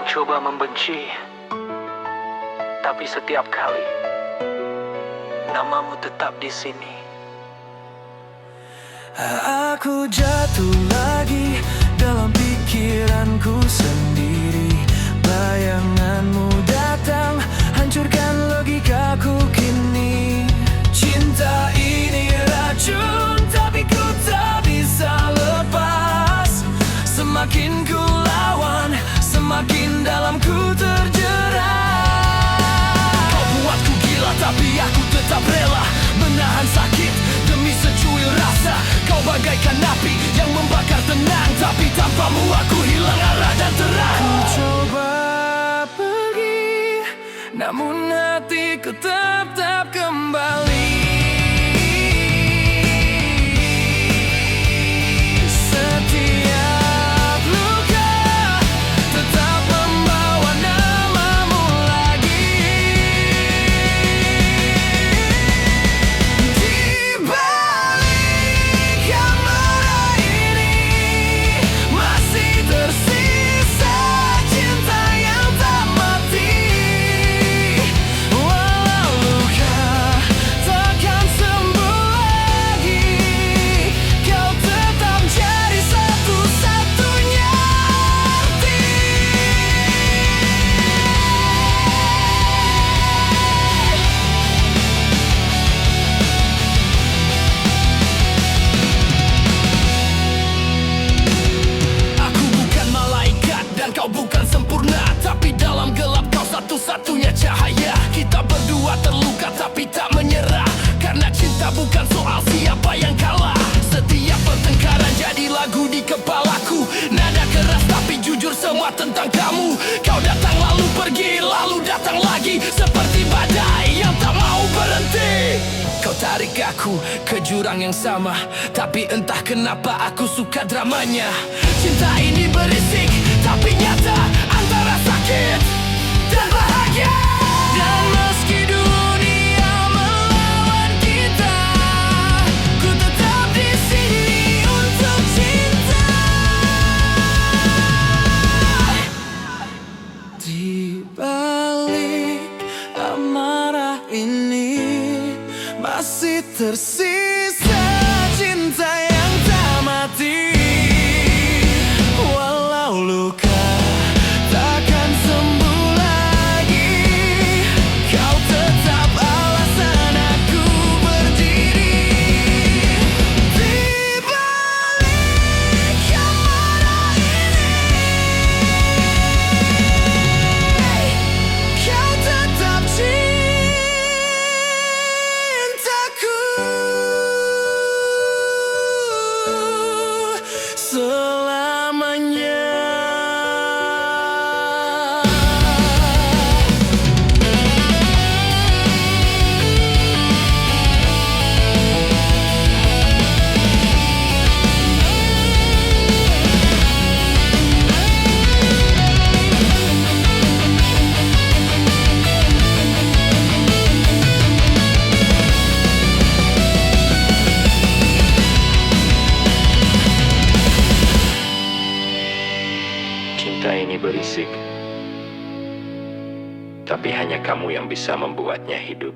coba membenci, tapi setiap kali namamu tetap di sini. Aku jatuh lagi dalam pikiranku sendiri. Bayanganmu datang, hancurkan logikaku kini. Cinta ini racun, tapi ku tak bisa lepas. Semakin ku lawan, semakin dalam ku terjerat. Kau buatku gila, tapi aku tetap rela menahan sakit demi secuil rasa. Kau bagaikan api yang membakar tenang, tapi tanpamu aku hilang arah dan terang. Ku coba pergi, namun hatiku tetap kembali. Setiap luka tetap membawa namamu lagi. Di balik kamera ini masih tersisa cinta yang tak mati. Walau luka takkan sembuh lagi, kau tetap jadi satu-satunya arti. Aku bukan malaikat dan kau bukan sempurna, tapi dalam gelap kau satu-satunya cahaya. Kita berdua terluka tapi tak menyerah, karena cinta bukan soal siapa yang kalah. Setiap pertengkaran jadi lagu di kepalaku, nada keras tapi jujur semua tentang kamu. Kau datang lalu pergi, lalu datang lagi, seperti badai yang tak mau berhenti. Kau tarik aku ke jurang yang sama, tapi entah kenapa aku suka dramanya. Cinta ini berisik tapi nyata, antara sakit dan bahagia. Dan meski dunia melawan kita, ku tetap di sini untuk cinta. Di balik amarah ini masih tersisa cinta yang tak mati. Walau luka takkan sembuh lagi, kau tetap alasan aku berdiri. Di balik kamera ini, kau tetap cintaku selamanya. Cinta ini berisik, tapi hanya kamu yang bisa membuatnya hidup.